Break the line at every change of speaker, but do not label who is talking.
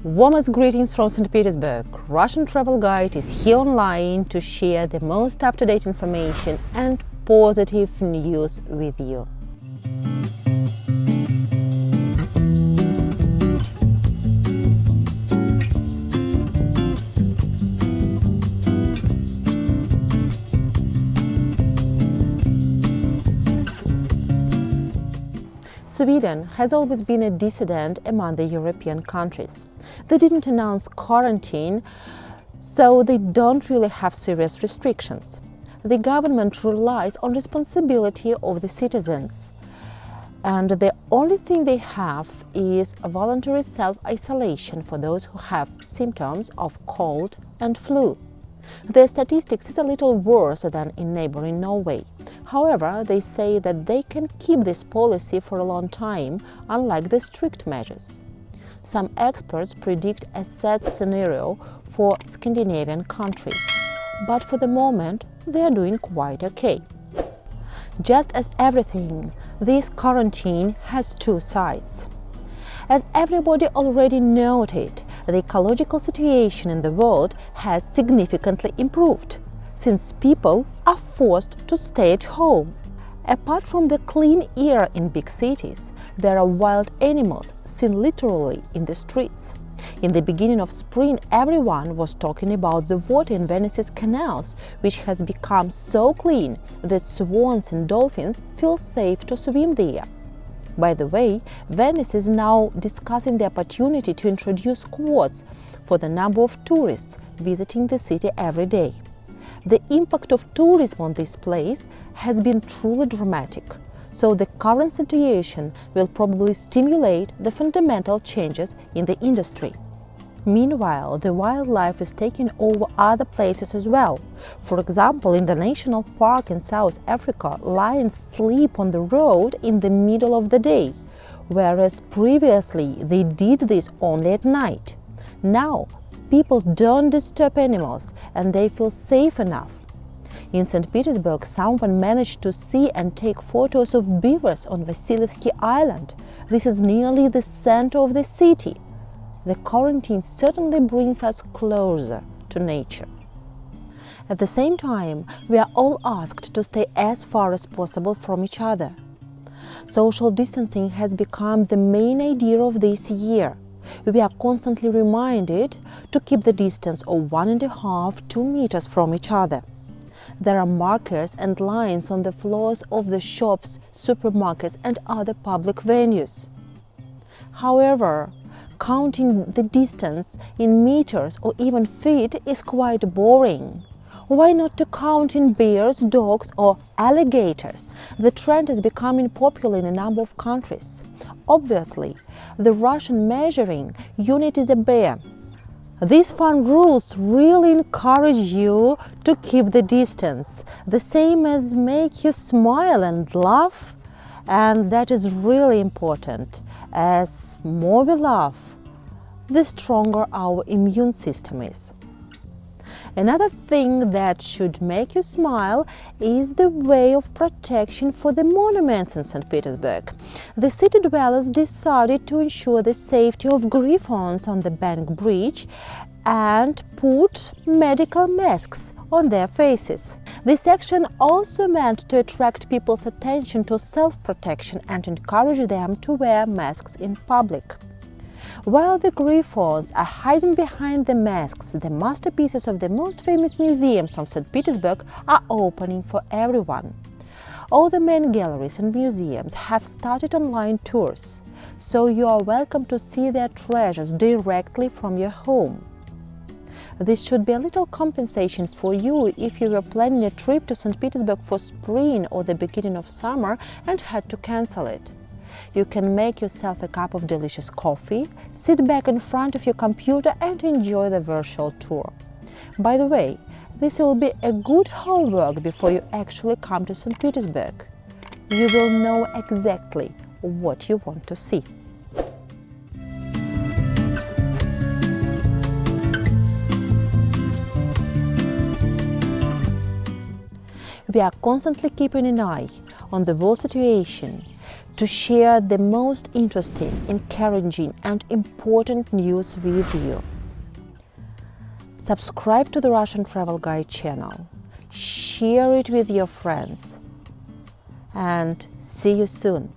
Warmest greetings from St. Petersburg. Russian travel guide is here online to share the most up-to-date information and positive news with you. Sweden has always been a dissident among the European countries. They didn't announce quarantine, so they don't really have serious restrictions. The government relies on responsibility of the citizens, and the only thing they have is a voluntary self-isolation for those who have symptoms of cold and flu. Their statistics is a little worse than in neighboring Norway. However, they say that they can keep this policy for a long time, unlike the strict measures. Some experts predict a sad scenario for Scandinavian countries, but for the moment they are doing quite okay. Just as everything, this quarantine has two sides. As everybody already noted, the ecological situation in the world has significantly improved, since people are forced to stay at home. Apart from the clean air in big cities, there are wild animals seen literally in the streets. In the beginning of spring, everyone was talking about the water in Venice's canals, which has become so clean that swans and dolphins feel safe to swim there. By the way, Venice is now discussing the opportunity to introduce quotas for the number of tourists visiting the city every day. The impact of tourism on this place has been truly dramatic, so the current situation will probably stimulate the fundamental changes in the industry. Meanwhile, the wildlife is taking over other places as well. For example, in the national park in South Africa, lions sleep on the road in the middle of the day, whereas previously they did this only at night. Now, people don't disturb animals and they feel safe enough. In St. Petersburg, someone managed to see and take photos of beavers on Vasilievsky Island. This is nearly the center of the city. The quarantine certainly brings us closer to nature. At the same time, we are all asked to stay as far as possible from each other. Social distancing has become the main idea of this year. We are constantly reminded to keep the distance of 1.5–2 meters from each other. There are markers and lines on the floors of the shops, supermarkets and other public venues. However, counting the distance in meters or even feet is quite boring. Why not to count in bears, dogs or alligators? The trend is becoming popular in a number of countries. Obviously, the Russian measuring unit is a bear. These fun rules really encourage you to keep the distance, the same as make you smile and laugh, and that is really important. As more we laugh, the stronger our immune system is. Another thing that should make you smile is the way of protection for the monuments in St. Petersburg. The city dwellers decided to ensure the safety of griffons on the Bank Bridge and put medical masks on their faces. This action also meant to attract people's attention to self-protection and encourage them to wear masks in public. While the griffons are hiding behind the masks, the masterpieces of the most famous museums of St. Petersburg are opening for everyone. All the main galleries and museums have started online tours, so you are welcome to see their treasures directly from your home. This should be a little compensation for you if you were planning a trip to St. Petersburg for spring or the beginning of summer and had to cancel it. You can make yourself a cup of delicious coffee, sit back in front of your computer and enjoy the virtual tour. By the way, this will be a good homework before you actually come to St. Petersburg. You will know exactly what you want to see. We are constantly keeping an eye on the world situation to share the most interesting, encouraging and important news with you. Subscribe to the Russian Travel Guide channel, share it with your friends, and see you soon.